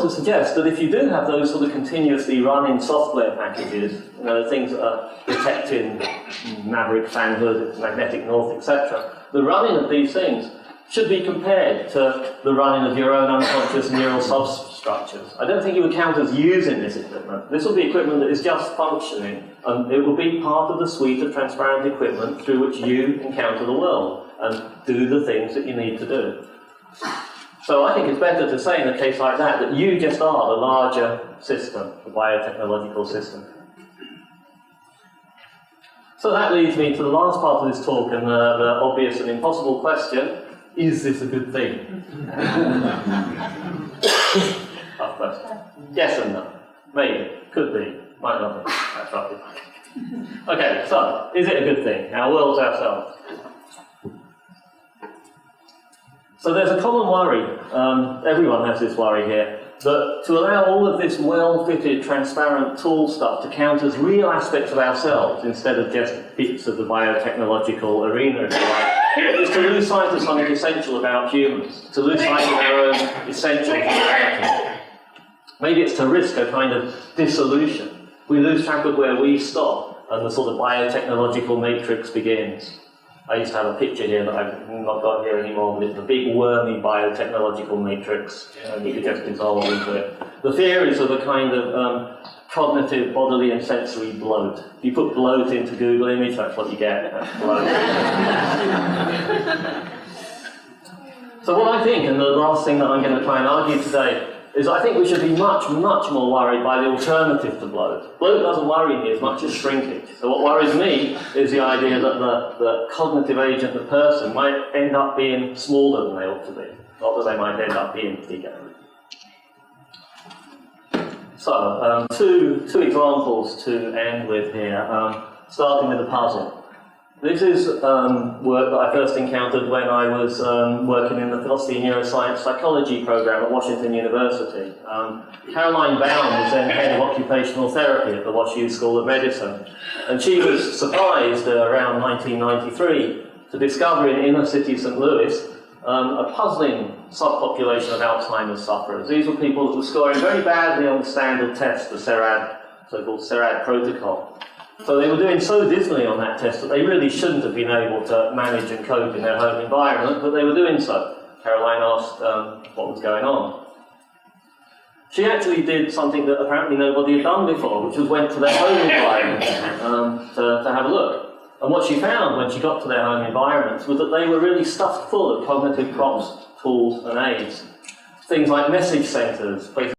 to suggest that if you do have those sort of continuously running software packages, you know, things that are detecting Maverick, Fanhood, Magnetic North, etc., the running of these things should be compared to the running of your own unconscious neural substructures. I don't think you would count as using this equipment. This will be equipment that is just functioning, and it will be part of the suite of transparent equipment through which you encounter the world and do the things that you need to do. So I think it's better to say in a case like that you just are the larger system, the biotechnological system. So that leads me to the last part of this talk and the obvious and impossible question: is this a good thing? Tough question. Yes and no. Maybe. Could be. Might not be. That's right. Okay, so, is it a good thing? Our world's ourselves. So there's a common worry, everyone has this worry here, that to allow all of this well-fitted, transparent tool stuff to count as real aspects of ourselves instead of just bits of the biotechnological arena, if you like, is to lose sight of something essential about humans, to lose sight of our own essential humanity. Maybe it's to risk a kind of dissolution. We lose track of where we stop and the sort of biotechnological matrix begins. I used to have a picture here that I've not got here anymore, but it's a big wormy biotechnological matrix, and you could just dissolve into it. The theories of a kind of cognitive, bodily and sensory bloat. If you put bloat into Google image, that's what you get, that's bloat. So what I think, and the last thing that I'm going to try and argue today, is I think we should be much, much more worried by the alternative to bloat. Bloat doesn't worry me as much as shrinkage. So what worries me is the idea that the cognitive agent, the person, might end up being smaller than they ought to be. Not that they might end up being bigger. So, two examples to end with here, starting with the puzzle. This is work that I first encountered when I was working in the Philosophy and Neuroscience Psychology program at Washington University. Caroline Baum was then head of occupational therapy at the WashU School of Medicine, and she was surprised around 1993 to discover in inner city St. Louis a puzzling subpopulation of Alzheimer's sufferers. These were people that were scoring very badly on the standard test, the SERAD, so-called SERAD protocol. So they were doing so dismally on that test that they really shouldn't have been able to manage and cope in their home environment, but they were doing so. Caroline asked what was going on. She actually did something that apparently nobody had done before, which was went to their home environment to have a look. And what she found when she got to their home environments was that they were really stuffed full of cognitive props, tools and aids. Things like message centers, places